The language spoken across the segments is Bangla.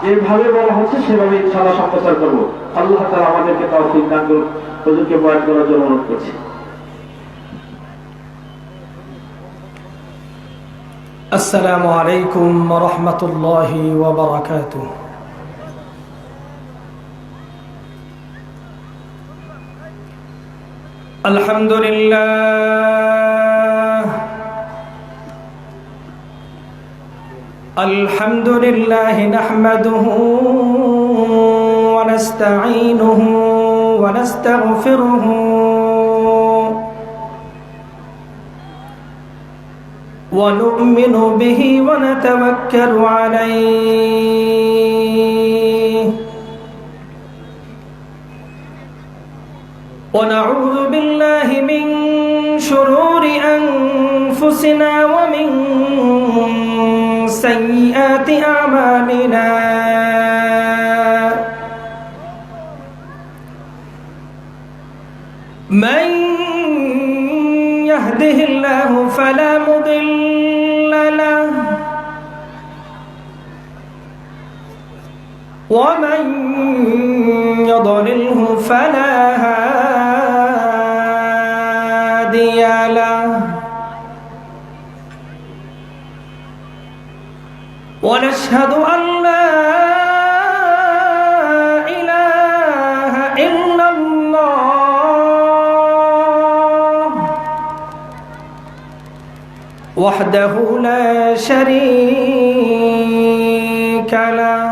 যেভাবে বলা হচ্ছে সেভাবে ইনশাআল্লাহ সম্প্রচার করব। আল্লাহ তাআলা আমাদেরকে তৌফিক দান করুন। হুজুরকে বয়ান করার জন্য অনুরোধ করছি। السلام عليكم ورحمة الله وبركاته. الحمد لله نحمده ونستعينه ونستغفره ونؤمن به ونتوكل عليه ونعوذ بالله من شرور أنفسنا ومن سيئات أعمالنا من يهده الله فلا مضل له ومن يضلله فلا هادي له ونشهد أن لا إله إلا الله وحده لا شريك له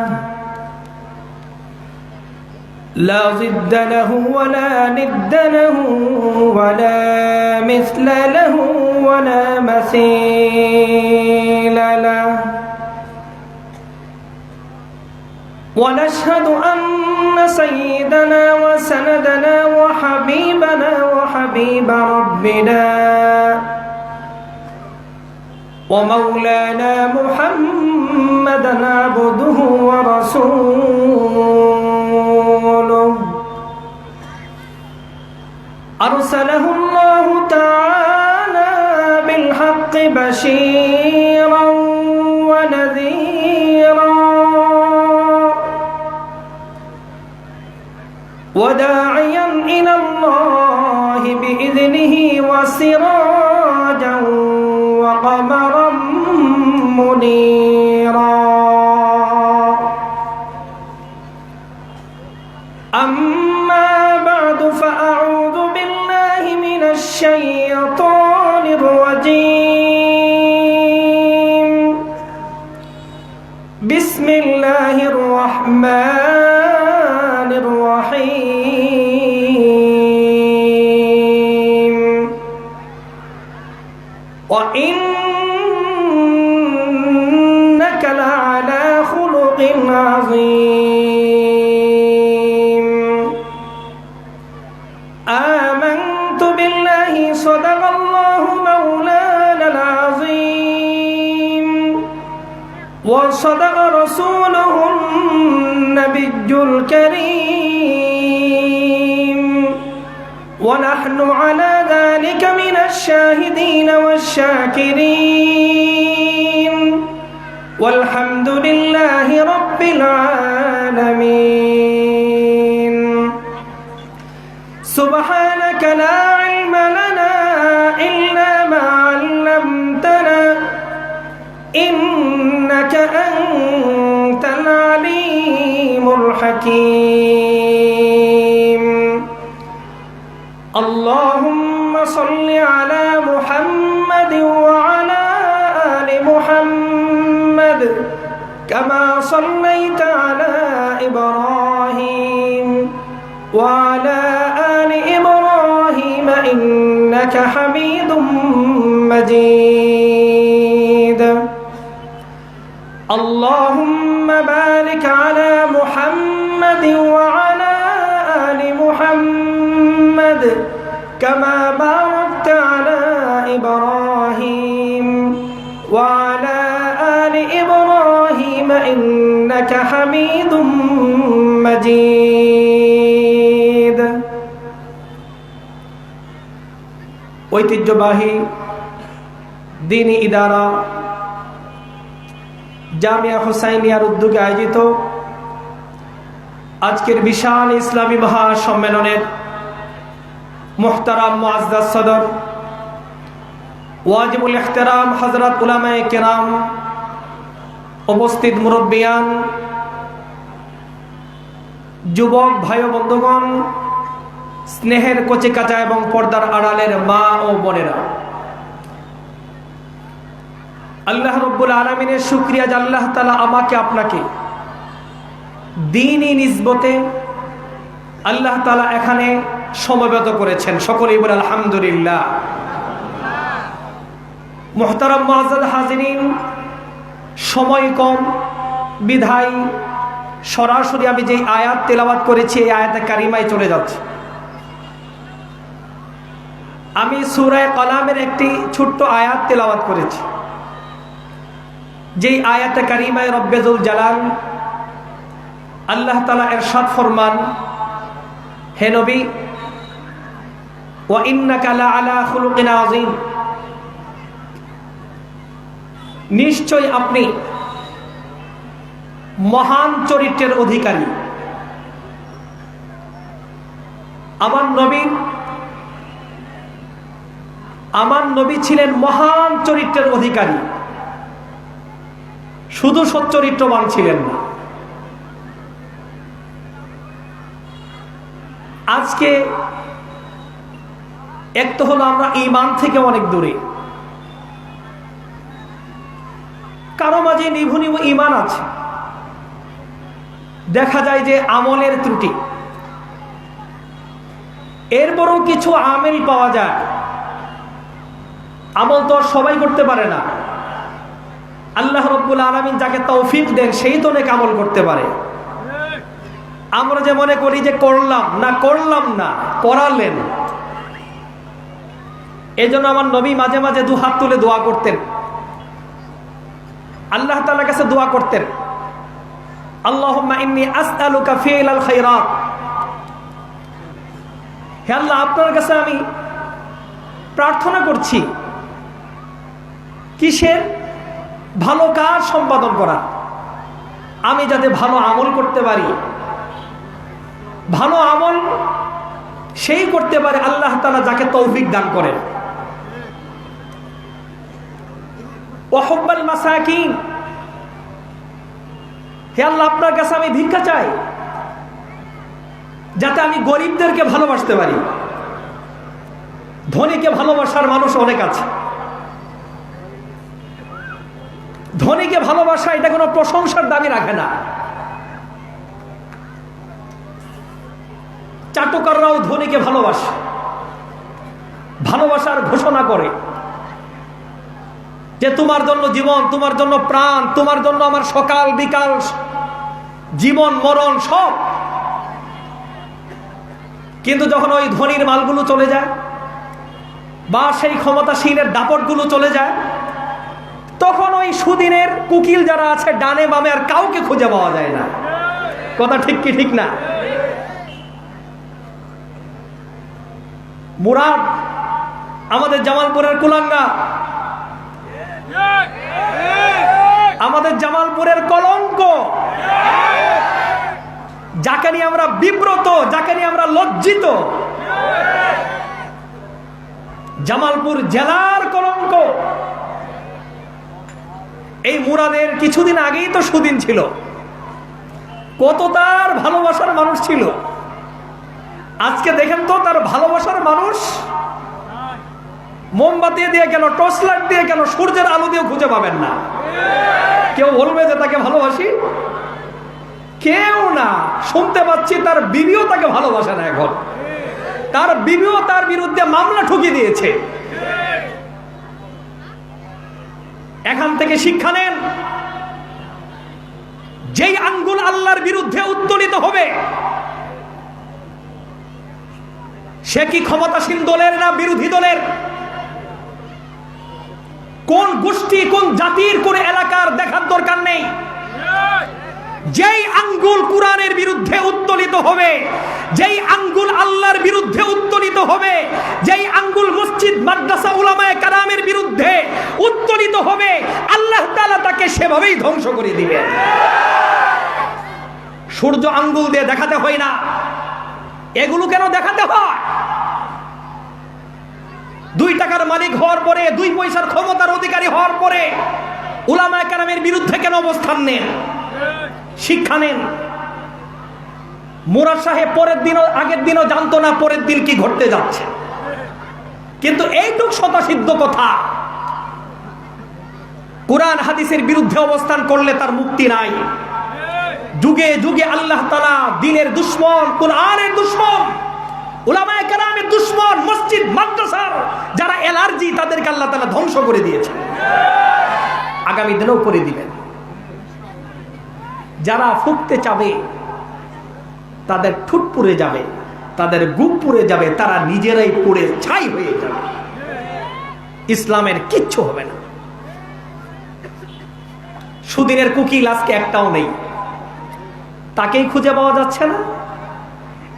لا ضد له ولا ند له ولا مثل له ولا مثيل له ونشهد أن سيدنا وسندنا وحبيبنا وحبيب ربنا ومولانا محمدا عبده ورسوله أرسله الله تعالى بالحق بشيرا ونذيرا وداعيا إلى الله بإذنه وسراجا وقمرا منيرا أما بعد فأعوذ بالله من الشيطان الرجيم بسم الله الرحمن الرحيم وإنك لعلى خلق عظيم آمنت بالله صدق الله مولانا العظيم وصدق رسوله النبي الكريم ونحن على ذلك من الشاهدين والشاكرين والحمد لله رب العالمين سبحانك لا علم لنا إلا ما علمتنا إنك أنت العليم الحكيم اللهم صل على محمد وعلى آل محمد كما صليت على إبراهيم وعلى آل إبراهيم إنك حميد مجيد اللهم بارك على محمد وعلى آل محمد كما باركت على إبراهيم وعلى آل إبراهيم إنك حميد مجيد ঐতিহ্যবাহী দ্বীনি ইদারা জামিয়া হুসাইনিয়ার উদ্যোগে আয়োজিত আজকের বিশাল ইসলামী মহাসম্মেলনের মুহতারাম মুআজ্জাজ সদর ওয়াজিবুল ইহতিরাম হযরত উলামায়ে কেরাম, উপস্থিত মুরব্বিয়ান, যুবক ভাই ও বন্ধুগণ, স্নেহের কচিকাঁচা এবং পর্দার আড়ালের মা ও বোনেরা, আল্লাহ রাব্বুল আলামিনের শুকরিয়া যে আল্লাহ তাআলা আমাকে আপনাকে দ্বীনি নিসবতে আল্লাহ তাআলা এখানে সমবেত করেছেন। সকলেই বলে আলহামদুলিল্লাহ। মুহতারাম মুআজ্জাজ হাজিরিন, সময় কম বিধায় সরাসরি আমি যে আয়াত তেলাওয়াত করেছি এই আয়াতে কারিমায় চলে যাচ্ছে। আমি সূরা কলামের একটি ছোট্ট আয়াত তেলাওয়াত করেছি, যেই আয়াতে কারিমায় রব্বে যুল জালাল আল্লাহ তাআলা ইরশাদ ফরমান, হে নবী, ওয়া ইন্নাকা লাআলা খুলুকিন আযীম, নিশ্চয় আপনি মহান চরিত্রের অধিকারী। আমার নবী ছিলেন মহান চরিত্রের অধিকারী, শুধু সচ্চরিত্রবান ছিলেন না। আজকে এক তো হলো আমরা ঈমান থেকে অনেক দূরে, কারো মাঝে নিভু নিভু ঈমান আছে, দেখা যায় যে আমলের ত্রুটি, এরপরও কিছু আমেল পাওয়া যায়। আমল তো আর সবাই করতে পারে না, আল্লাহ রাব্বুল আলামিন যাকে তৌফিক দেন সেই তো অনেক আমল করতে পারে। আমরা যে মনে করি যে করলাম না, করালেন। এজন্য আমার নবী মাঝে মাঝে দু হাত তুলে দোয়া করতেন, আল্লাহ তাআলার কাছে দোয়া করতেন, আল্লাহুম্মা ইন্নী আসআলুকা ফিআলাল খায়রাত, হে আল্লাহ, আপনার কাছে আমি প্রার্থনা করছি কিসের? ভালো কাজ সম্পাদন করা, আমি যাতে ভালো আমল করতে পারি। ভালো আমল সেই করতে পারে আল্লাহ তাআলা যাকে তৌফিক দান করেন। ওয়া হুব্বাল মাসাকিন, হে আল্লাহ, আপনার কাছে আমি ভিক্ষা চাই যাতে আমি গরিবদেরকে ভালোবাসতে পারি। ধনীকে ভালোবাসার মানুষ অনেক আছে, ধনীকে ভালোবাসা এটা কোনো প্রশংসার দাবি রাখে না। চাটুকাররাও ধনীকে ভালোবাসে, ভালোবাসার ঘোষণা করে যে তোমার জন্য জীবন, তোমার জন্য প্রাণ, তোমার জন্য আমার সকাল বিকাল, জীবন মরণ সব। কিন্তু যখন ওই ধনীর মালগুলো চলে যায় বা সেই ক্ষমতাসীনের দাপটগুলো চলে যায়, তখন ওই সুদিনের কুকিল যারা আছে ডানে বামে আর কাউকে খুঁজে পাওয়া যায় না। কথা ঠিক কি ঠিক না? মুরাদ আমাদের জামালপুরের কুলাঙ্গা, আমাদের জামালপুরের কলঙ্ক, যাকে নিয়ে আমরা বিব্রত, যাকে নিয়ে আমরা লজ্জিত, জামালপুর জেলার কলঙ্ক। এই মুরাদের কিছুদিন আগেই তো সুদিন ছিল, কত তার ভালোবাসার মানুষ ছিল। আজকে দেখেন তো তার ভালোবাসার মানুষ মোমবাতি দিয়ে কেন, টর্চ লাইট দিয়ে কেন, সূর্যের আলো দিয়ে খুঁজে পাবেন না। কেউ বলবে যে তাকে ভালোবাসি? কেউ না। শুনতে পাচ্ছি তার বিবিও তাকে ভালোবাসে না। এখন তার বিবিও তার বিরুদ্ধে মামলা ঠুকিয়ে দিয়েছে। এখান থেকে শিক্ষা নেন, যেই আঙ্গুল আল্লাহর বিরুদ্ধে উত্তোলিত হবে সে কি ক্ষমতাসীন দলের না বিরোধী দলের? কোন গোষ্ঠী, কোন জাতির, কোন এলাকার দেখার দরকার নেই। যেই আঙ্গুল কুরআনের বিরুদ্ধে উত্তোলিত হবে, যেই আঙ্গুল আল্লাহর বিরুদ্ধে উত্তোলিত হবে, যেই আঙ্গুল মসজিদ মাদ্রাসা উলামায়ে কেরামের বিরুদ্ধে উত্তোলিত হবে, আল্লাহ তাআলা তাকে সেভাবেই ধ্বংস করে দিবেন। সূর্য আঙ্গুল দিয়ে দেখাতে হয় না, এগুলো কেন দেখাতে হয়? 2 টাকার মালিক হওয়ার পরে, 2 পয়সার ক্ষমতার অধিকারী হওয়ার পরে উলামায়ে কেরামের বিরুদ্ধে কেন অবস্থান নেন? শিক্ষা নেন। মুরাদ সাহেব পরের দিনও আগের দিনও জানতো না পরের দিন কি ঘটতে যাচ্ছে, কিন্তু এইটুক শতসিদ্ধ কথা, কুরআন হাদিসের বিরুদ্ধে অবস্থান করলে তার মুক্তি নাই। যুগে যুগে আল্লাহ তাআলা দ্বীনের দুশমন, কুরআনের দুশমন, উলামায়ে কেরামের দুশমন, মসজিদ মাদ্রাসার যারা এলার্জি, তাদেরকে আল্লাহ তাআলা ধ্বংস করে দিয়েছে, আগামী দিনেও করে দিবেন। যারা ফুঁকতে চাবে তাদের ঠুট পুড়ে যাবে, তাদের বুক পুড়ে যাবে, তারা নিজেরাই পুড়ে ছাই হয়ে যাবে, ইসলামের কিচ্ছু হবে না। সুদিনের কুকিল আজকে একটাও নেই, তাকেই খুঁজে পাওয়া যাচ্ছে না।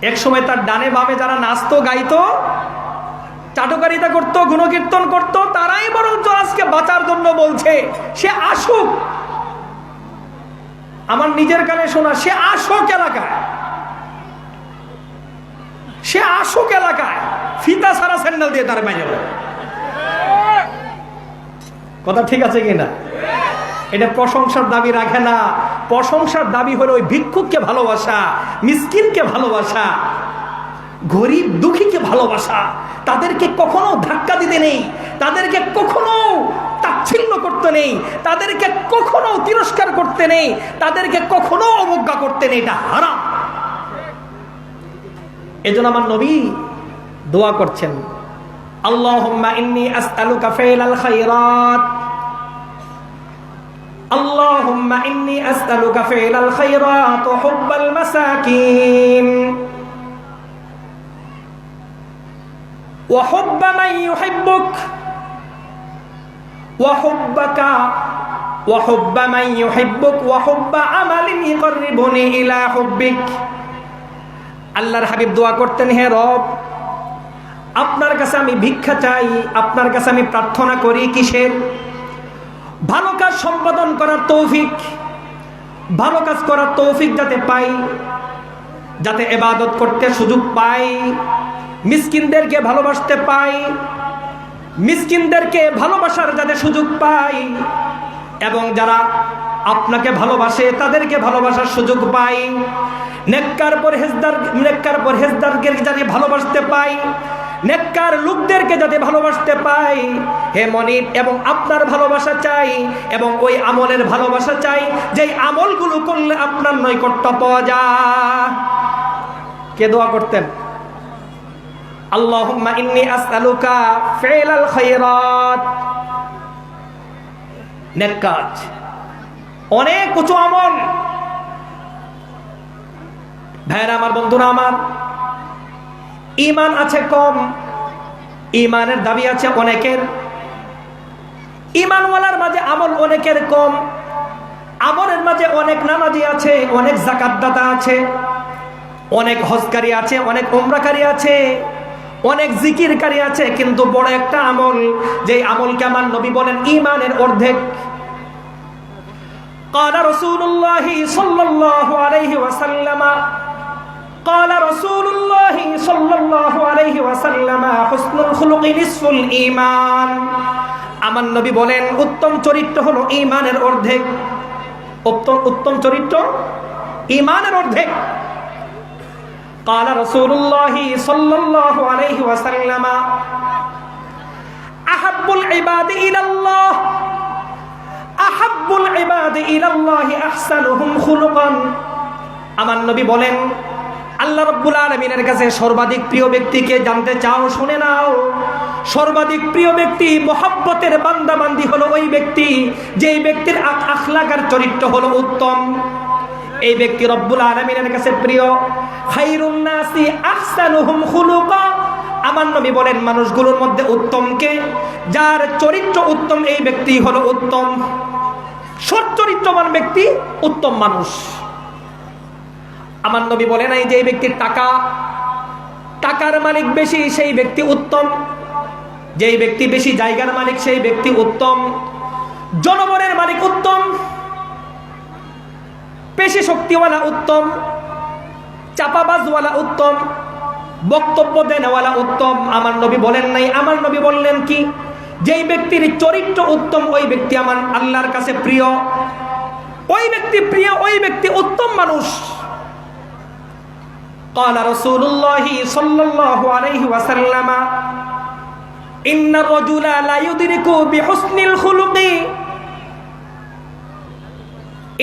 এক সময় তার ডানে বামে যারা নাচতো, গাইতো, চাটুকারিতা করতো, গুণকীর্তন করতো, তারাই বরঞ্চ আজকে বাঁচার জন্য বলছে সে আসুক। আমার নিজের কানে শোনা, সে আসুক এলাকায়, সে আসুক এলাকায়, ফিতা সারা স্যান্ডেল দিয়ে তার বাইরে। কথা ঠিক আছে কিনা? এটা প্রশংসার দাবি রাখে না। প্রশংসার দাবি হলো ওই ভিক্ষুককে ভালোবাসা, মিসকিনকে ভালোবাসা, গরিব দুঃখীকে ভালোবাসা। তাদেরকে কখনো ধাক্কা দিতে নেই, তাদেরকে কখনো তাচ্ছিল্য করতে নেই, তাদেরকে কখনো তিরস্কার করতে নেই, তাদেরকে কখনো অবজ্ঞা করতে নেই, এটা হারাম। এজন্য আমার নবী দোয়া করছেন, আল্লাহুম্মা ইন্নী আসআলুকা ফাইলাল খায়রাত, আল্লাহুম্মা ইন্নী আসআলুকা ফাইলাল খায়রাত ওয়া হুব্বাল মাসাকিন ওয়া হুব্বা মান ইউহিব্বুক ওয়া হুব্বাকা ওয়া হুব্বা মান ইউহিব্বুক ওয়া হুব্বা আমালিন ইকররিবুনি ইলা হুব্বিক। আল্লাহর হাবিব দোয়া করতেন, হে রব, আপনার কাছে আমি ভিক্ষা চাই, আপনার কাছে আমি প্রার্থনা করি কিসের? ভালো কাজ সম্পাদন করার তৌফিক, ভালো কাজ করার তৌফিক যাতে পাই, যাতে ইবাদত করতে সুযোগ পাই, মিসকিনদেরকে ভালোবাসতে পাই, মিসকিনদেরকে ভালোবাসার যাতে সুযোগ পাই, এবং যারা আপনাকে ভালোবাসে তাদেরকে ভালোবাসার সুযোগ পাই, নেককার পরহেজগারকে যাতে ভালোবাসতে পাই, নেককার লোকদেরকে যাতে ভালোবাসতে পাই। হে মনিব, এবং আপনার ভালোবাসা চাই, এবং ওই আমলের ভালোবাসা চাই যেই আমলগুলো করলে আপনার নৈকট্য পাওয়া যায়। কে দোয়া করতেন? আল্লাহুম্মা ইন্নী আসআলুকা ফিলাল খায়রাত, নেক কাজ, অনেক উঁচু আমল। ভাইরা আমার, বন্ধুরা আমার, ঈমান আছে কম, ঈমানের দাবি আছে অনেকের, ঈমানওয়ালার মাঝে আমল অনেকের কম, আমলের মাঝে অনেক নামাজি আছে, অনেক যাকাতদাতা আছে, অনেক হজকারী আছে, অনেক উমরাকারী আছে, অনেক জিকিরকারী আছে, কিন্তু বড় একটা আমল, যেই আমলকে আমার নবী বলেন ঈমানের অর্ধেক। قال رسول الله صلى الله عليه وسلم قال رسول الله صلى الله عليه وسلم حسن الخلق نصف الإيمان। আমার নবী বলেন উত্তম চরিত্র হলো ঈমানের অর্ধেক। উত্তম চরিত্র ঈমানের অর্ধেক। قال رسول الله صلى الله عليه وسلم أحب العباد إلى الله আহাব্বুল ইবাদি ইলাল্লাহি আহসানুহুম খুলুকান। আমার নবী বলেন, আল্লাহ রাব্বুল আলামিনের কাছে সর্বাধিক প্রিয় ব্যক্তিকে জানতে চাও? শুনে নাও, সর্বাধিক প্রিয় ব্যক্তি, মহব্বতের বান্দাবান্দি হলো ওই ব্যক্তি যেই ব্যক্তির আখলাক আর চরিত্র হলো উত্তম। এই ব্যক্তি রব্বুল আলামিনের কাছে প্রিয়। খায়রুন নাসি আহসানুহুম খুলুকা। আমার নবী বলেন মানুষগুলোর মধ্যে উত্তমকে, যার চরিত্র উত্তম, এই ব্যক্তি হলো উত্তম। সৎ চরিত্রবান ব্যক্তি উত্তম মানুষ। আমার নবী বলে নাই যে ব্যক্তির টাকার মালিক বেশি সেই ব্যক্তি উত্তম, যেই ব্যক্তি বেশি জায়গার মালিক সেই ব্যক্তি উত্তম, জনবরের মালিক উত্তম, পেশি শক্তিওয়ালা উত্তম, চাপাবাজওয়ালা উত্তম, বক্তব্য দেনওয়ালা উত্তম। আমার নবী বলেন নাই। আমার নবী বললেন কি, যেই ব্যক্তির চরিত্র উত্তম ওই ব্যক্তি আমার আল্লাহর কাছে প্রিয়, ওই ব্যক্তি প্রিয়, ওই ব্যক্তি উত্তম মানুষ। قال رسول الله صلى الله عليه وسلم إن الرجل لا يدرك بحسن الخلق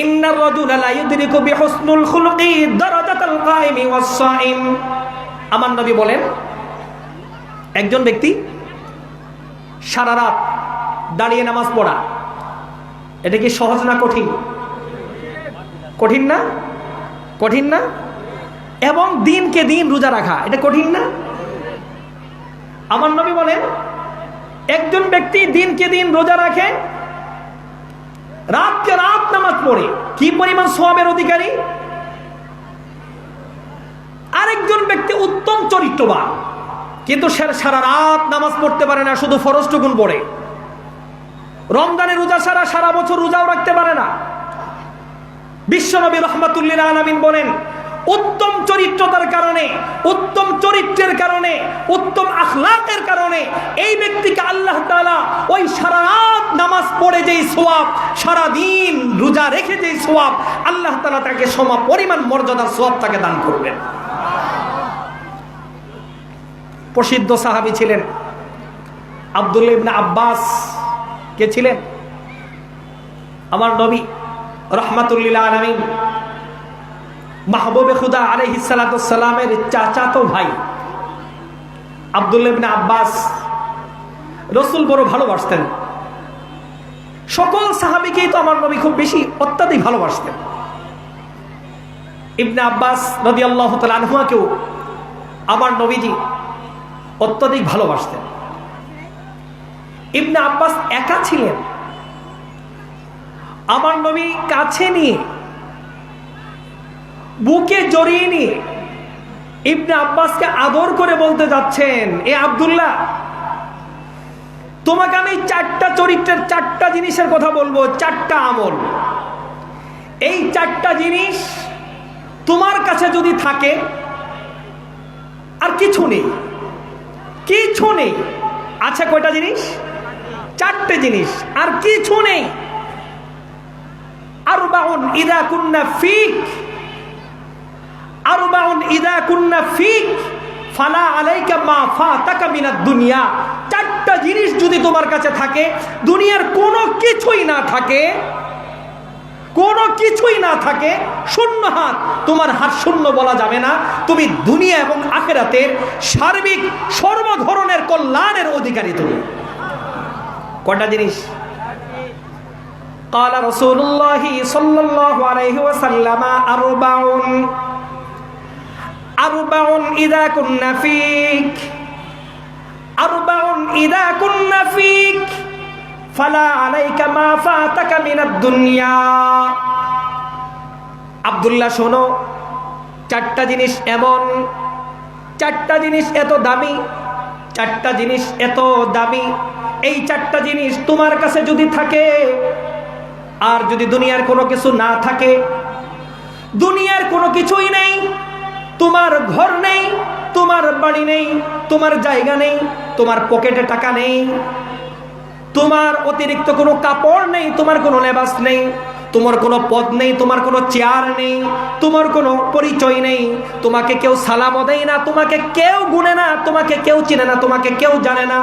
إن الرجل لا يدرك بحسن الخلق درجة القائم والصائم। আমার নবী বলেন, একজন ব্যক্তি সারা রাত দাঁড়িয়ে নামাজ পড়া, এটা কি সহজ না কঠিন? কঠিন না? কঠিন না? এবং দিনকে দিন রোজা রাখা, এটা কঠিন না? আমার নবী বলেন, একজন ব্যক্তি দিনকে দিন রোজা রাখে, রাতকে রাত নামাজ পড়ে, কি পরিমাণ সওয়াবের অধিকারী। আরেকজন ব্যক্তি উত্তম চরিত্রবান, কিন্তু সারা রাত নামাজ পড়তে পারে না, শুধু ফরজটুকুন পড়ে। রমজানের রোজা সারা বছর রোজাও রাখতে পারে না। বিশ্বনবী রাহমাতুল্লিল আলামিন বলেন, উত্তম চরিত্রতার কারণে, উত্তম চরিত্রের কারণে, উত্তম আখলাকের কারণে এই ব্যক্তিকে আল্লাহ তাআলা ওই সারা রাত নামাজ পড়ে যেই সওয়াব, সারা দিন রোজা রেখে যেই সওয়াব, আল্লাহ তাআলা তাকে সম পরিমাণ মর্যাদার সওয়াব তাকে দান করবেন। প্রসিদ্ধ সাহাবী ছিলেন আব্দুল্লাহ ইবনে আব্বাস। কে ছিলেন? আমার নবী রাহমাতুল্লিল আলামিন মাহবুবে খুদা আলাইহিস সালাতু ওয়াস সালামের চাচাতো ভাই আব্দুল্লাহ ইবনে আব্বাস রাসূল বড় ভালোবাসতেন। সকল সাহাবীকেই তো আমার নবী খুব বেশি অত্যাধিক ভালোবাসতেন। ইবনে আব্বাস রাদিয়াল্লাহু তাআলা আনহুকেও আমার নবীজি অত্যাধিক ভালোবাসতেন। ইবনে আব্বাস একা ছিলেন, আমার নবী কাছে নিয়ে বুকে জড়িয়ে নিয়ে ইবনে আব্বাসকে আদর করে বলতে যাচ্ছেন, এ আব্দুল্লাহ, তোমাকে আমি চারটা চরিত্রের চারটা জিনিসের কথা বলবো, চারটা আমল। এই চারটা জিনিস তোমার কাছে যদি থাকে, আর কিছু নেই, কিছু নেই। আচ্ছা, কয়টা জিনিস? চারটে জিনিস, আর কিছু নেই। আরবাউন ইযা কুন্না ফিক, আরবাউন ইযা কুন্না ফিক ফালা আলাইকা মা ফাতাকা মিনাদ দুনিয়া। চারটা জিনিস যদি তোমার কাছে থাকে, দুনিয়ার কোনো কিছুই না থাকে, কোনো কিছুই না থাকে, শূন্য হাত, তোমার হাত শূন্য বলা যাবে না। তুমি দুনিয়া এবং আখিরাতের সার্বিক সর্ব ধরনের কল্যাণের অধিকারী। তুমি কয়টা জিনিস? قال رسول الله صلى الله عليه وسلم أربع إذا كنا فيك أربع إذا كنا فيك فلا عليك ما فاتك من الدنيا। আব্দুল্লাহ, শোনো, চারটা জিনিস এমন, চারটা জিনিস এত দামি, চারটা জিনিস এত দামি, এই চারটা জিনিস তোমার কাছে যদি থাকে, আর যদি দুনিয়ার কোনো কিছু না থাকে, দুনিয়ার কোনো কিছুই নেই, তোমার ঘর নেই, তোমার বাড়ি নেই, তোমার জায়গা নেই, তোমার পকেটে টাকা নেই, তোমার অতিরিক্ত কোনো কাপড় নেই, তোমার কোনো লেবাস নেই, তোমার কোনো পদ নেই, তোমার কোনো চেয়ার নেই, তোমার কোনো পরিচয় নেই, তোমাকে কেউ সালামও দেয় না, তোমাকে কেউ গুনে না, তোমাকে কেউ চিনে না, তোমাকে কেউ জানে না।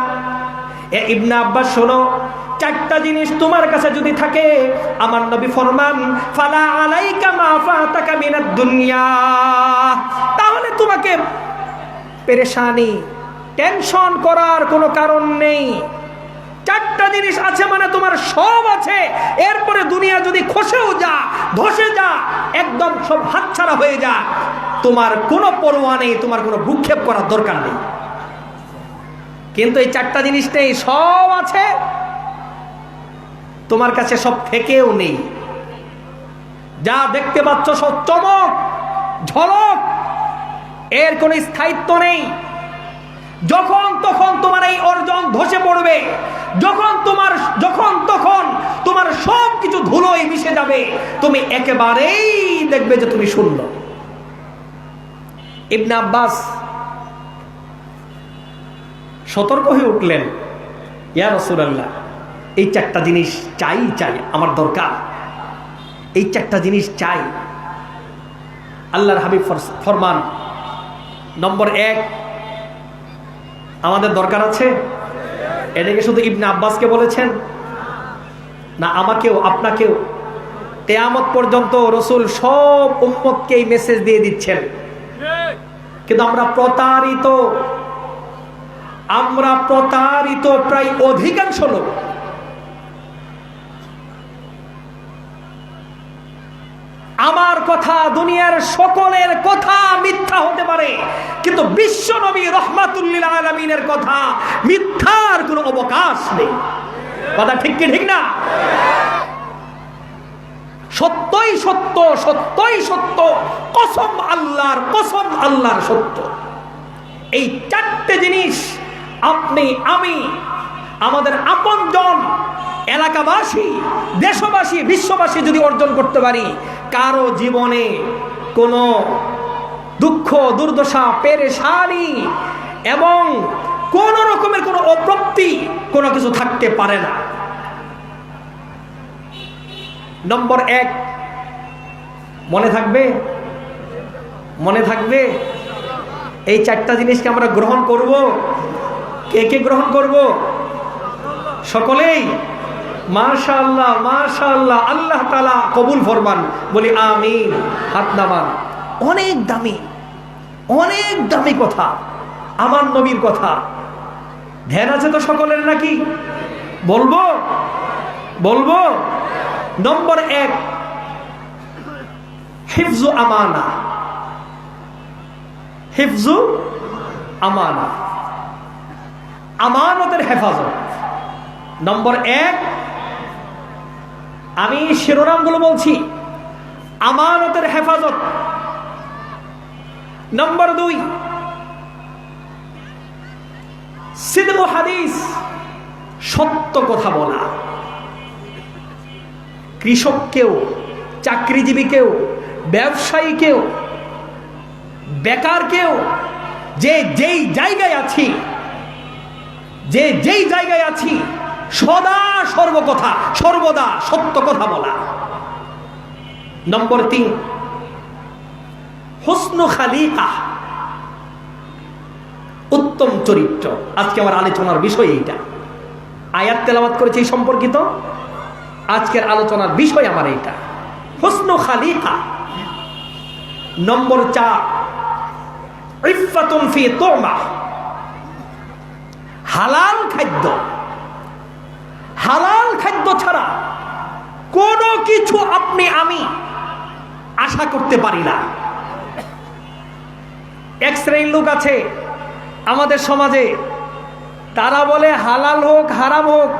এ ইবনে আব্বাস, শোনো, চারটা জিনিস তোমার কাছে যদি থাকে, আমার নবী ফরমান, ফালা আলাইকা মা ফাতাকা মিনাদ দুনিয়া, তাহলে তোমাকে পেরেশানি, টেনশন করার কোনো কারণ নেই। চারটা জিনিস আছে মানে তোমার সব আছে। এরপরে দুনিয়া যদি খসেও যা, ধসে যা, একদম সব হাতছাড়া হয়ে যা, তোমার কোনো পরোয়া নেই, তোমার কোনো ভ্রুক্ষেপ করার দরকার নেই। কিন্তু এই চারটা জিনিস নেই, সব আছে, তোমার কাছে সব থেকেও নেই। যা দেখতে পাচ্ছ সব চমক, ঝলক, এর কোনো স্থায়িত্ব নেই। যখন তখন তোমার এই অর্জন ধসে পড়বে, যখন তখন তোমার সব কিছু ধুলোয় মিশে যাবে, তুমি একেবারেই দেখবে যে তুমি শূন্য। ইবনে আব্বাস সতর্ক হয়ে উঠলেন, ইয়া রাসূলুল্লাহ, এই চারটা জিনিস চাই, আমার দরকার, এই চারটা জিনিস চাই। আল্লাহর হাবিব ফরমান, নম্বর 1, আমাদের দরকার আছে। এটাকে শুধু ইবনে আব্বাসকে বলেছেন না, আমাকেও আপনাকেও। কিয়ামত পর্যন্ত রাসূল সব উম্মতকে এই মেসেজ দিয়ে দিচ্ছেন, কিন্তু আমরা প্রতারিত প্রায় অধিকাংশ লোক। আমার কথা, দুনিয়ার সকলের কথা মিথ্যা হতে পারে, কিন্তু বিশ্ব নবী রাহমাতুল লিল আলামিনের কথা মিথ্যার কোনো অবকাশ নেই। কথা ঠিক কি ঠিক না? সত্যই সত্য, সত্যই সত্য, কসম আল্লাহর সত্য। এই চারটে জিনিস আপনি, আমি, আমাদের আপনজন, এলাকাবাসী, দেশবাসী, বিশ্ববাসী যদি অর্জন করতে পারি, কারো জীবনে কোনো দুঃখ, দুর্দশা, পেরেশানি এবং কোন রকমের কোনো অপ্রাপ্তি কোনো কিছু থাকতে পারে না। নম্বর 1, মনে থাকবে এই চারটা জিনিসকে আমরা গ্রহণ করব। কে গ্রহণ করব? সকলেই। মাশাআল্লাহ, মাশাআল্লাহ, আল্লাহ তাআলা কবুল ফরমান, বলি আমিন। হাত নামান। অনেক দামি কথা, আমার নবীর কথা। ধ্যান আছে তো সকলের নাকি? বলবো। নম্বর 1, হিফজু আমানা, আমানতের হেফাজত। নম্বর 1, আমি শিরোনামগুলো বলছি, আমানতের হেফাজত। নম্বর 2, সিদকু হাদিস, সত্য কথা বলা। কৃষককেও, চাকরিজীবীকেও, ব্যবসায়ীকেও, বেকারকেও, যেই জায়গায় আছি সর্বদা সত্য কথা বলা। নম্বর 3, হুসনু খালিকা, উত্তম চরিত্র। আজকে আমার আলোচনার বিষয় এইটা। আয়াত তেলাওয়াত করেছি এই সম্পর্কিত, আজকের আলোচনার বিষয় আমার এইটা, হুসনু খালিকা। নম্বর 4, ইফফাতুন ফি তুমা, হালাল খাদ্য ছাড়া কোনো কিছু আপনি আমি আশা করতে পারি না। এক শ্রেণীর লোক আছে আমাদের সমাজে, তারা বলে হালাল হোক হারাম হোক,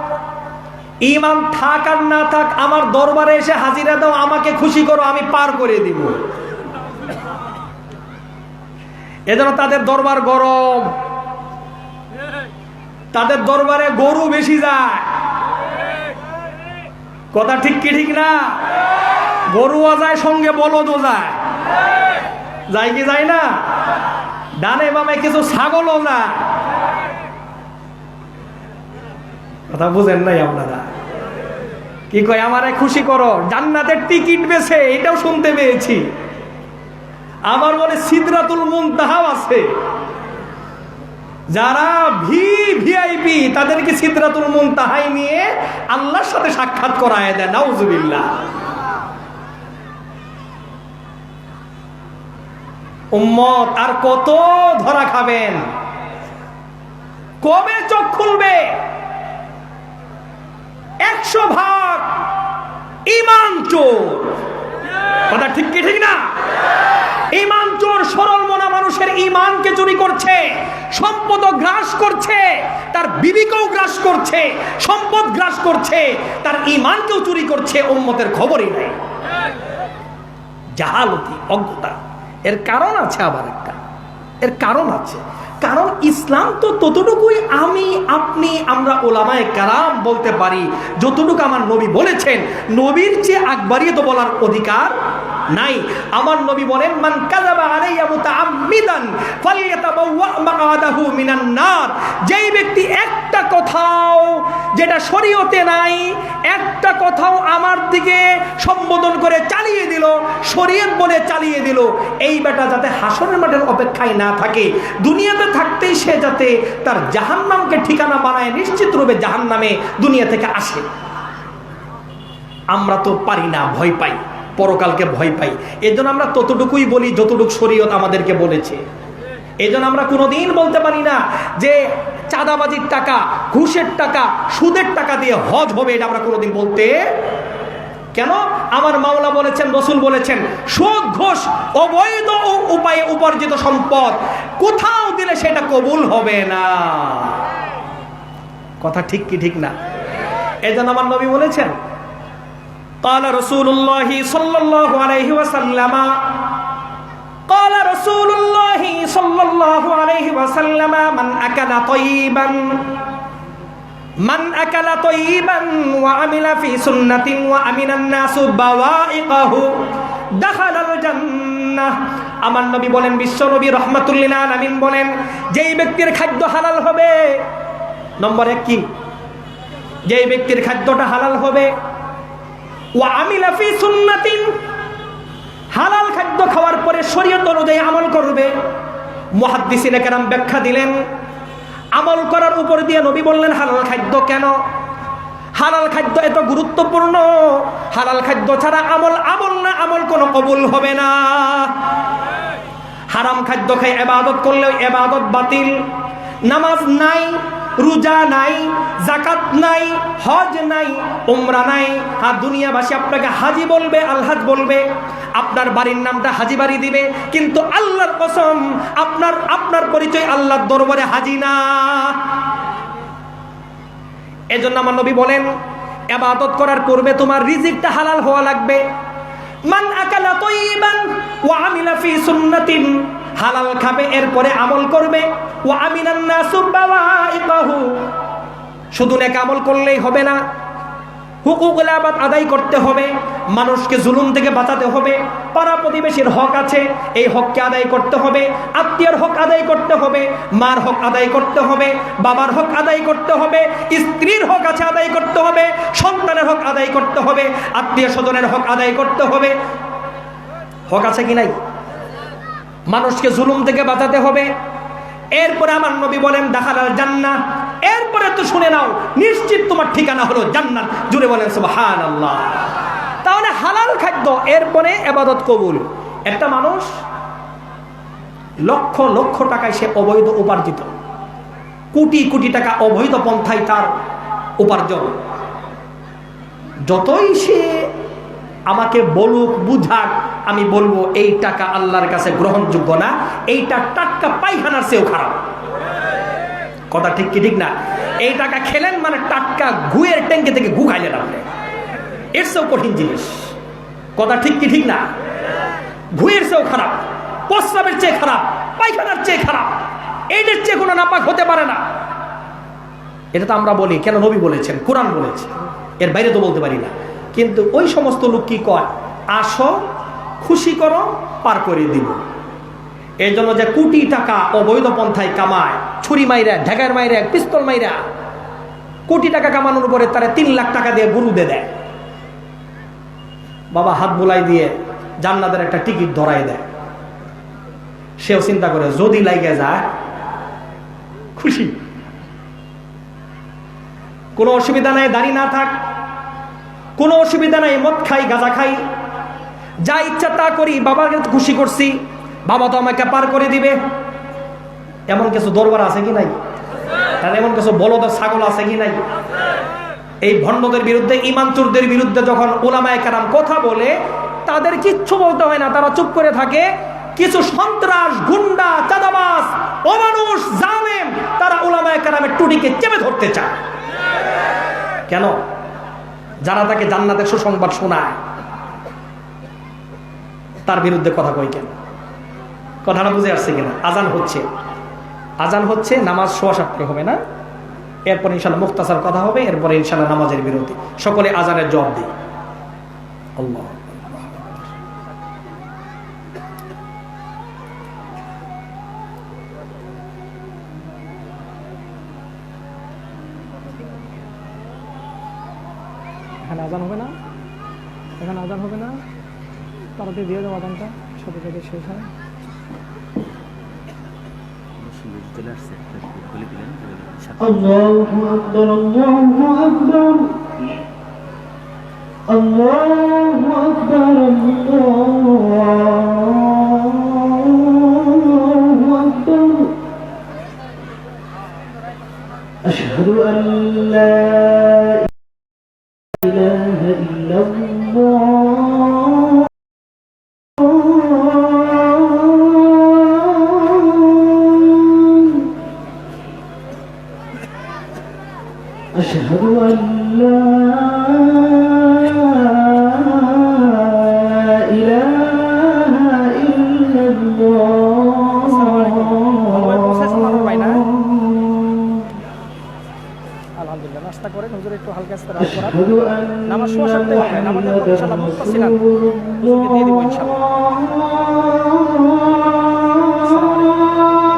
ঈমান থাক আর না থাক, আমার দরবারে এসে হাজিরা দাও, আমাকে খুশি করো, আমি পার করে দিব। এজন্য তাদের দরবার গরম, তাদের দরবারে গরু বেশি যায়। কথা ঠিক কি ঠিক না? গরুও যায়, সঙ্গে বলদও যায় কি যায় না? ডানে বামে কিছু ছাগলও যায়। কথা বুঝেন নাই আপনারা? কি কয়, আমারে খুশি করো, জান্নাতের টিকিট বেছে, এটাও শুনতে পেয়েছি। আবার বলে সিদরাতুল মুনতাহা আছে, যারা ভিআইপি তাদেরকে সিদরাতুল মুনতাহায় নিয়ে আল্লাহর সাথে সাক্ষাৎ করায় দেয়। নাউজুবিল্লাহ। উম্মত আর কত ধরা খাবেন? কবে চোখ খুলবে? 100% ঈমান চোর। কথা ঠিক কি ঠিক না? ঈমান চোর সরল মনা মানুষের ঈমানকে চুরি করছে, সম্পদ গ্রাস করছে, তার বিবিকেও গ্রাস করছে, সম্পদ গ্রাস করছে, তার ঈমানকেও চুরি করছে, উম্মতের খবরই নাই। জাহালতি, অজ্ঞতা, এর কারণ আছে, আবার একটা এর কারণ আছে। কারণ ইসলাম তো ততটুকুই আমি আপনি আমরা ওলামায়ে কেরাম বলতে পারি যতটুকু আমার নবী বলেছেন। নবীর চেয়ে আকবারিয়ে তো বলার অধিকার নাই। আমার নবী বলেন, মান কাযাবা আলাইয়া মুতাআম্মিদান ফালইয়াতাবাওয়া মাকআদাহু মিনান নার। যেই ব্যক্তি একটা কথাও যেটা শরীয়তে নাই, একটা কথাও আমার দিকে সম্বোধন করে চালিয়ে দিল, শরীয়ত বলে চালিয়ে দিল, এই বেটা যাতে হাসরের মাঠের অপেক্ষায় না থাকে, দুনিয়াতে থাকতেই সে যাতে তার জাহান্নামকে ঠিকানা বানায় নিশ্চিত রূপে জাহান্নামে দুনিয়া থেকে আসে। আমরা তো পারি না, ভয় পাই, পরকালকে ভয় পাই। এজন্য আমরা ততটুকুই বলি যতটুকু শরীয়ত আমাদেরকে বলেছে। এজন্য আমরা কোনোদিন বলতে পারি না যে চাঁদাবাজির টাকা, ঘুষের টাকা, সুদের টাকা দিয়ে হজ হবে, এটা আমরা কোনোদিন বলতে কেন? আমার মাওলা বলেছেন, রসুল বলেছেন, সুদ ঘুষ অবৈধ উপায়ে উপার্জিত সম্পদ কোথাও দিলে সেটা কবুল হবে না। কথা ঠিক কি ঠিক না? এজন্য আমার নবী বলেছেন, قال رسول الله صلى الله عليه وسلم قال رسول الله صلى الله عليه وسلم من أكل طيبا وعمل في سنة وأمن الناس بوائقه دخل الجنة। আমার নবী বলেন, বিশ্ব নবী রাহমাতুল লিল আলামিন বলেন, যেই ব্যক্তির খাদ্য হালাল হবে, নম্বর 1 কি? যেই ব্যক্তির খাদ্যটা হালাল হবে, ওয়া আমিলা ফি সুন্নাতিন, হালাল খাদ্য খাওয়ার পরে শরীয়ত অনুযায়ী আমল করবে। মুহাদ্দিসিনে কেরাম ব্যাখ্যা দিলেন, আমল করার উপর দিয়ে নবী বললেন হালাল খাদ্য কেন? হালাল খাদ্য এত গুরুত্বপূর্ণ, হালাল খাদ্য ছাড়া আমল না, আমল কোনো কবুল হবে না। হারাম খাদ্য খেয়ে ইবাদত করলেও ইবাদত বাতিল, নামাজ নাই, রোজা নাই, যাকাত নাই, হজ নাই, উমরা নাই। আর দুনিয়াবাসী আপনাকে হাজি বলবে, আলহাজ বলবে, আপনার বাড়ির নামটা হাজি বাড়ি দিবে, কিন্তু আল্লাহর কসম আপনার পরিচয় আল্লাহর দরবারে হাজি না। এজন্য আমার নবী বলেন, ইবাদত করার পূর্বে তোমার রিজিকটা হালাল হওয়া লাগবে। মান আকালা তাইয়িবান ওয়া আমিলা ফি সুন্নাতিন, হালাল খাবে এরপরে আমল করবে। ওয়া আমিনান নাসু বাওয়াইকাহু, শুধু নেক আমল করলেই হবে না, হুকুকুল ইবাদ আদায় করতে হবে, মানুষকে জুলুম থেকে বাঁচাতে হবে, পাড়া প্রতিবেশীর হক আছে, এই হককে আদায় করতে হবে, আত্মীয়র হক আদায় করতে হবে, মার হক আদায় করতে হবে, বাবার হক আদায় করতে হবে, স্ত্রীর হক আছে আদায় করতে হবে, সন্তানের হক আদায় করতে হবে, আত্মীয় স্বজনের হক আদায় করতে হবে। হক আছে কি নাই? মানুষকে জুলুম থেকে বাঁচাতে হবে। এরপরে আমার নবী বলেন দাখালাল জান্নাহ, এরপরে তো শুনে নাও, নিশ্চিত তোমার ঠিকানা হলো জান্নাত। জুড়ে বলেন সুবহানাল্লাহ। তাহলে হালাল খাদ্য, এরপরে ইবাদত কবুল। একটা মানুষ লক্ষ লক্ষ টাকায় সে অবৈধ উপার্জিত, কোটি কোটি টাকা অবৈধ পন্থায় তার উপার্জন, যতই সে আমাকে বলুক বুঝাক, আমি বলবো এই টাকা আল্লাহর কাছে গ্রহণযোগ্য না, এইটা টাটকা পায়খানার চেয়েও খারাপ। কথা ঠিক কি ঠিক না? এই টাকা খেলেন মানে টাটকা ঘুয়ের ট্যাঙ্কি থেকে ঘু খাইলেন আপনি, এর চেয়েও কঠিন জিনিস। কথা ঠিক কি ঠিক না? ঘুয়ের চেয়েও খারাপ, প্রস্রাবের চেয়ে খারাপ, পায়খানার চেয়ে খারাপ, এইটার চেয়ে কোনো নাপাক হতে পারে না। এটা তো আমরা বলি, কেন? নবী বলেছেন, কোরআন বলেছে, এর বাইরে তো বলতে পারি না। কিন্তু ওই সমস্ত লোক কি কয়, আসো খুশি করো, পার করে দিব। এই জন্য যে কোটি টাকা অবৈধ পন্থায় কামায়, ছুরি মাইরা, ঢেকার মাইরা, পিস্তল মাইরা, কোটি টাকা কামানোর উপরে তারা 3 লাখ টাকা দিয়ে গরু দিয়ে দেয়, বাবা হাত বুলাই দিয়ে জান্নাতের একটা টিকিট ধরাই দেয়। সেও চিন্তা করে যদি লাগে যায় খুশি, কোনো অসুবিধা নাই, দাড়ি না থাক, কোনো অসুবিধা নাই, মদ খাই, গাঁজা খাই, যা ইচ্ছা তা করি, বাবাকে খুশি করছি, বাবা তো আমাকে পার করে দিবে। এমন কিছু দরবার আছে কি নাই? আর এমন কিছু বলদ ছাগল আছে কি নাই? এই ভণ্ডদের বিরুদ্ধে, ইমানচোরদের বিরুদ্ধে যখন উলামায়ে কেরাম কথা বলে, তাদের কিচ্ছু বলতে হয় না, তারা চুপ করে থাকে। কিছু সন্ত্রাস, গুন্ডা, চাঁদাবাজ, অমানুষ, জালেম, তারা উলামায়ে কেরামের টুটিকে চেপে ধরতে চায়। কেন? যারা তাকে জান্নাতের সুসংবাদ শোনায়, তার বিরুদ্ধে কথা কই কেন? কথাটা বুঝে আসছে কিনা? আজান হচ্ছে, নামাজ 7:15 হবে না, এরপর ইনশাল্লাহ মুখতাসার কথা হবে, এরপরে ইনশাল্লাহ নামাজের বিরতি। সকলে আজানের জবাব দিই। আল্লাহ এখানে আজান হবে না, তাড়াতাড়ি দিয়ে দাও আজানটা, সাথে সাথে শেষ হয়। আল্লাহু আকবার, আল্লাহু আকবার, আল্লাহু আকবার, আল্লাহু আকবার। আশহাদু আন লা ইলাহা ইল্লাল্লাহ, أشهد أن لا إله إلا الله. আলহামদুলিল্লাহ, নাস্তা করেন হুজুর, একটু হালকা আস্তে রাত করার। أشهد أن নামাজ শোয়া সাথে হবে, নামাজের পর ইনশাআল্লাহ মুত্তাসিলান হুজুরকে দিয়ে দিব ইনশাআল্লাহ।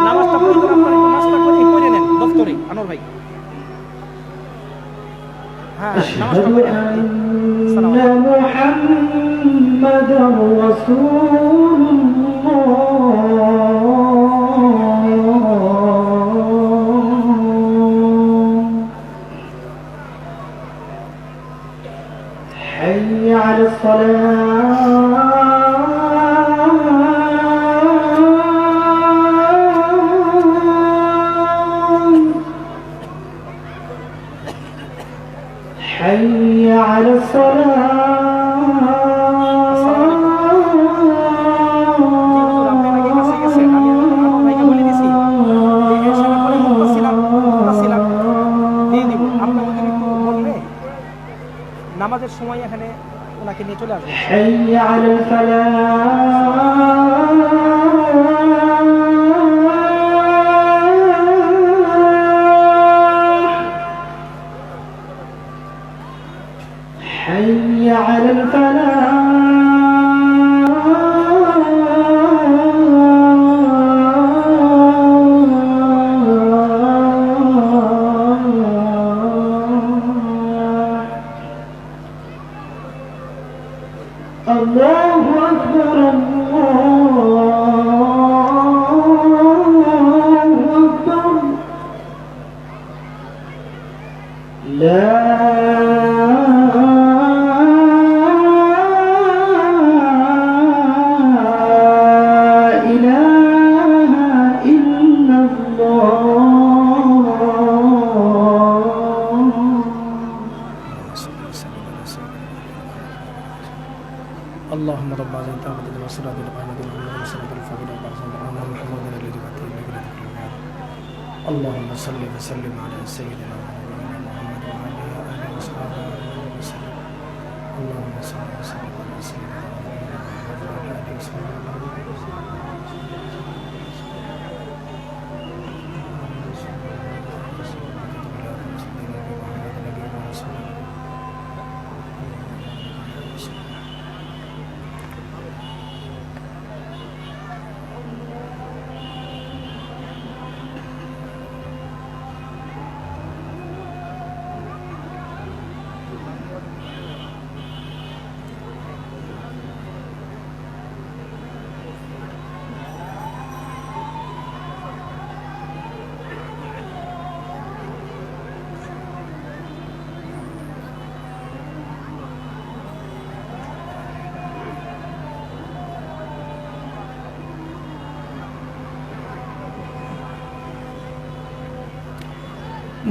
নামাজটা পড়ে আপনারা একটু নাস্তা করে নেন দফতরে, আনোয়ার ভাই। أشهد أن محمدا رسول الله. حي على الصلاة، حي على নামাজের সময় এখানে ওনাকে নিয়ে চলে আসবে। حي على الفلاح، حي على الفلاح. الله أكبر، الله أكبر. لا إله إلا الله. اللهم رب هذه الدعوة والصلاة والقيامة والصلاة والفضل محمد الذي اللهم صل وسلم على سيدنا محمد وعلى آله وصحبه وسلم. اللهم صل وسلم على سيدنا محمد وعلى آله وصحبه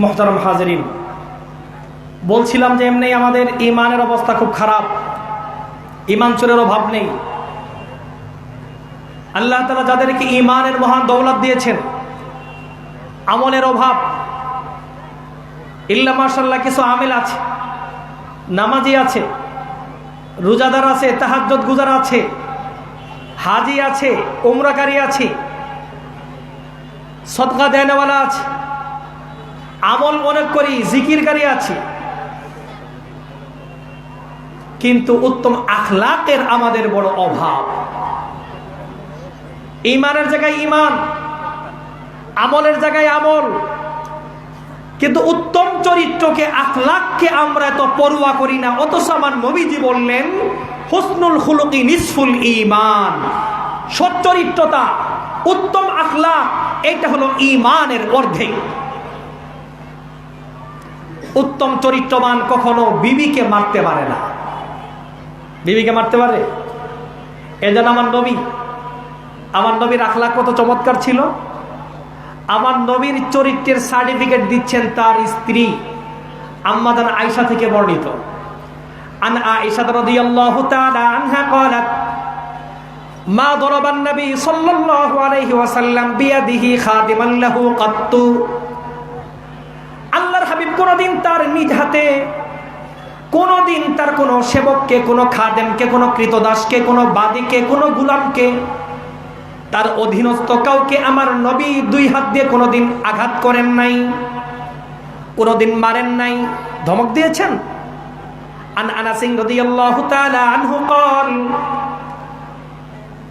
মুহতারাম হাজিরিন, বলছিলাম যে এমনি আমাদের ঈমানের অবস্থা খুব খারাপ, ঈমান চোরের অভাব নেই। আল্লাহ তাআলা যাদেরকে ঈমানের মহান দৌলত দিয়েছেন, আমলের অভাব ইল্লা মাশাআল্লাহ কিছু আমেল আছে, নামাজি আছে, রোজাদার আছে, তাহাজ্জুদ গুজার আছে, হাজি আছে, উমরাকারী আছে, সদকা দেনওয়ালা আছে, আমল অনেক করি, জিকিরকারী আছে, কিন্তু উত্তম আখলাকের আমাদের বড় অভাব। ঈমানের জায়গায় ঈমান, আমলের জায়গায় আমল, কিন্তু উত্তম চরিত্রকে, আখলাককে আমরা এত পরোয়া করি না। অথচ আমার নবীজি বললেন হুসনুল খুলুকি নিসফুল ঈমান, সচ্চরিত্রতা, উত্তম আখলাক, এটা হলো ঈমানের অর্ধেক। উত্তম চরিত্রবান কখনো বিবিকে মারতে পারে না। বিবিকে মারতে পারে? এজন্য আমার নবীর আখলাক কত চমৎকার ছিল। আমার নবীর চরিত্রের সার্টিফিকেট দিচ্ছেন তার স্ত্রী আম্মা জান আয়েশা থেকে বর্ণিত। আন আয়েশা রাদিয়াল্লাহু তাআলা আনহা قالت মা দরাবান নবী সাল্লাল্লাহু আলাইহি ওয়াসাল্লাম বিয়াদিহি খাদিমান লাহু কাত্তু। আল্লাহর হাবিব কোনদিন তার নিজ হাতে, কোনদিন তার কোনো সেবককে, কোনো খাদেমকে, কোনো কৃতদাসকে, কোনো বাদীকে, কোনো গোলামকে, তার অধীনস্থ কাউকে আমার নবী দুই হাত দিয়ে কোনোদিন আঘাত করেন নাই, কোনোদিন মারেন নাই, ধমক দিয়েছেন। আন আনাস রাদিয়াল্লাহু তাআলা আনহু قال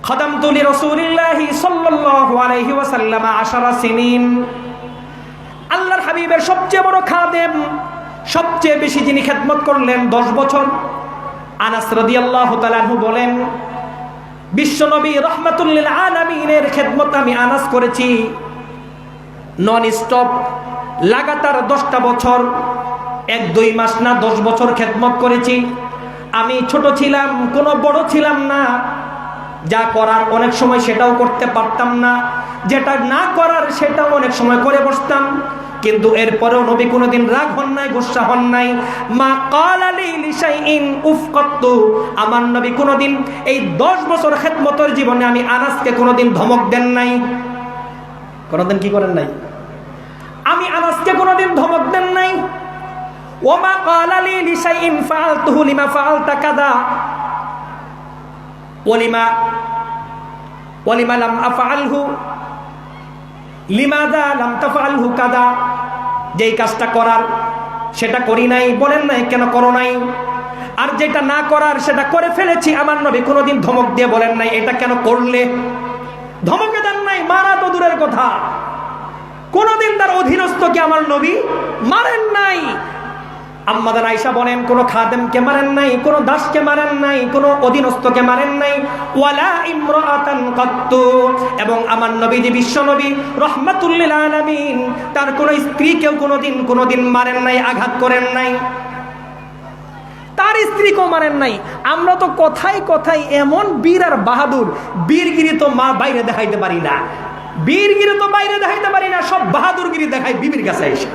خدمت لرسول الله صلى الله عليه وسلم 10 سنين। আল্লাহর হাবিবের সবচেয়ে বড় খাদেম, সবচেয়ে বেশি যিনি খেদমত করলেন 10 বছর। আনাস রাদিয়াল্লাহু তাআলা আনহু বলেন, বিশ্বনবী রাহমাতুল লিল আলামিনের খেদমত আমি আনাস করেছি নন স্টপ, লাগাতার 10টা বছর, 1-2 মাস না, 10 বছর খেদমত করেছি। আমি ছোট ছিলাম, কোনো বড় ছিলাম না। যা করার অনেক সময় সেটাও করতে পারতাম না, যেটা না করার সেটাও অনেক সময় করে বসতাম, কিন্তু এরপরেও নবী কোনোদিন রাগ হন নাই, গুসা হন নাই। মা ক্বালা লি লিশাইইন উফকাতু, আমার নবী কোনোদিন এই 10 বছর খেদমতের জীবনে আমি আনাসকে কোনোদিন ধমক দেন নাই। কোনোদিন কি করেন নাই? আমি আনাসকে কোনোদিন ধমক দেন নাই। ওয়া মা ক্বালা লি লিশাইইন ফাআলতুহু লিমা ফাআলতা কাযা ওয়ালিমা লাম আফআলহু লিমাযা লাম তাফআলহু কাযা, যেই কাজটা করার সেটা করি নাই, বলেন নাই কেন করো নাই। আর যেটা না করার সেটা করে ফেলেছি, আমার নবী কোনোদিন ধমক দিয়ে বলেন নাই এটা কেন করলে। ধমকে দেন নাই, মারা তো দূরের কথা, কোনোদিন তার অধীনস্থকে আমার নবী মারেন নাই। আম্মা জান আয়েশা বলেন, কোনো খাদেমকে মারেন নাই, কোনো দাসকে মারেন নাই, কোনো অধীনস্থকে মারেন নাই। ওয়ালা ইমরাআতান কাত্তু, এবং আমার নবীজি বিশ্বনবী রাহমাতুল লিল আলামিন তার কোনো স্ত্রীকেও কোনোদিন মারেন নাই, আঘাত করেন নাই, তার স্ত্রীকেও মারেন নাই। আমরা তো কথায় কথায় এমন বীর আর বাহাদুর, বীরগিরি তো মা বাইরে দেখাইতে পারি না, বীরগিরি তো বাইরে দেখাইতে পারি না, সব বাহাদুরগিরি দেখাই বিবির কাছে এসে।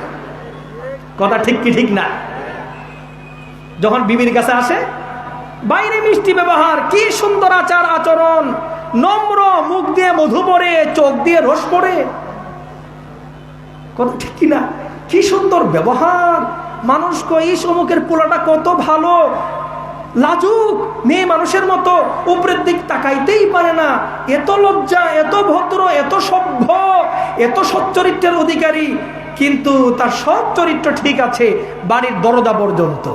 কথা ঠিক কি ঠিক না? যখন বিবির কাছে আসে, বাইরে মিষ্টি ব্যবহার, কি সুন্দর আচার আচরণ, নম্র, মুখ দিয়ে মধু পড়ে, চোখ দিয়ে রস পড়ে, কথা ঠিক কি না? কি সুন্দর ব্যবহার, মানুষ কই সমুখের পোলাটা কত ভালো, লাজুক মেয়ে মানুষের মতো, উপরের দিক তাকাইতেই পারে না, এত লজ্জা, এত ভদ্র, এত সভ্য, এত সচ্চরিত্রের অধিকারী, কিন্তু তার সব চরিত্র ঠিক আছে বাড়ির দরজা পর্যন্ত।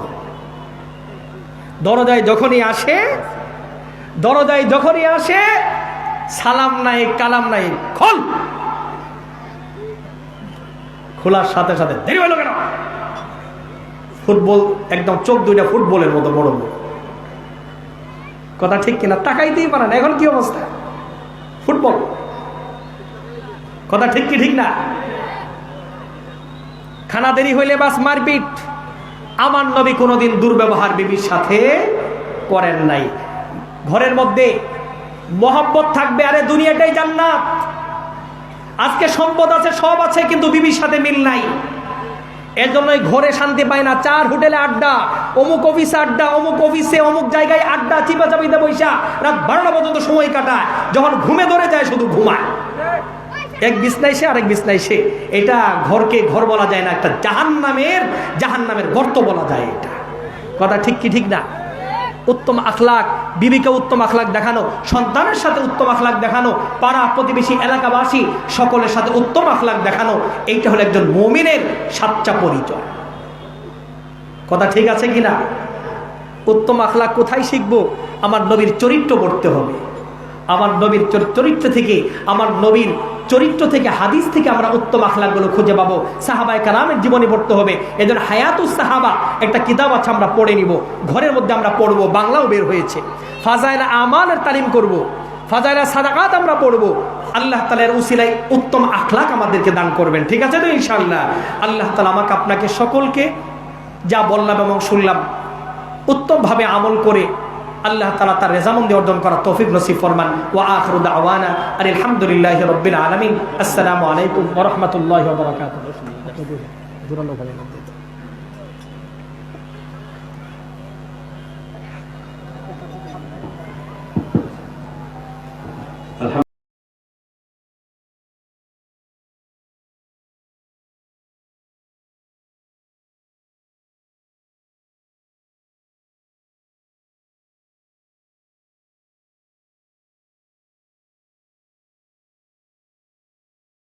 দরজায় যখনই আসে সালাম নাই, কালাম নাই, খোলার সাথে সাথে দেরি হলো কেন? ফুটবল একদম চোখ দুইটা ফুটবলের মতো বড় বড়, কথা ঠিক কিনা? তাকাইতেই পারে না, এখন কি অবস্থা? ফুটবল, কথা ঠিক কি ঠিক না? খানা দেরি হইলে বাস মারপিট। আমার নবী কোনোদিন দুর্ব্যবহার বিবির সাথে করেন নাই। ঘরের মধ্যে মহব্বত থাকবে, আরে দুনিয়াটাই জান্নাত। আজকে সম্পদ আছে, সব আছে, কিন্তু বিবির সাথে মিল নাই, এর জন্যই ঘরে শান্তি পায় না। 4 হোটেলে আড্ডা, অমুক অফিসে আড্ডা, অমুক অফিসে অমুক জায়গায় আড্ডা, চিপাচাপিতে বৈশা রাত 12টা পর্যন্ত সময় কাটায়। যখন ঘুমে ধরে যায় শুধু ঘুমায়, এক বিছনায় সে আরেক বিছনায় সে। এটা ঘরকে ঘর বলা যায় না, একটা জাহান্নামের গর্ত বলা যায় এটা। কথা ঠিক কি ঠিক না? উত্তম আখলাক, বিবিকে উত্তম আখলাক দেখানো, সন্তানের সাথে উত্তম আখলাক দেখানো, পাড়া প্রতিবেশী এলাকাবাসী সকলের সাথে উত্তম আখলাক দেখানো, এইটা হলো একজন মুমিনের সাচ্চা পরিচয়। কথা ঠিক আছে কিনা? উত্তম আখলাক কোথায় শিখবো? আমার নবীর চরিত্র পড়তে হবে। আমার নবীর চরিত্র থেকে, আমার নবীর চরিত্র থেকে, হাদিস থেকে আমরা উত্তম আখলাকগুলো খুঁজে পাবো। সাহাবায়ে কেরামের জীবনী পড়তে হবে। এদের হায়াতুস সাহাবা একটা কিতাব আছে, আমরা পড়ে নিব, ঘরের মধ্যে আমরা পড়বো, বাংলাও বের হয়েছে। ফাজাইল আমালের তালিম করব, ফাজাইল সাদাকাত আমরা পড়বো। আল্লাহ তাআলার উসিলায় উত্তম আখলাক আমাদেরকে দান করবেন। ঠিক আছে তো ইনশাআল্লাহ? আল্লাহ তাআলা আমাকে আপনাকে সকলকে যা বললাম এবং শুনলাম উত্তমভাবে আমল করে আল্লাহ তাআলা তার রেজামন্দি অর্জন করার তৌফিক নসিব ফরমান। ওয়া আখিরু দাওয়ানা আলহামদুলিল্লাহি রাব্বিল আলামিন। আসসালামু আলাইকুম ওয়া রাহমাতুল্লাহি ওয়া বারাকাতুহু।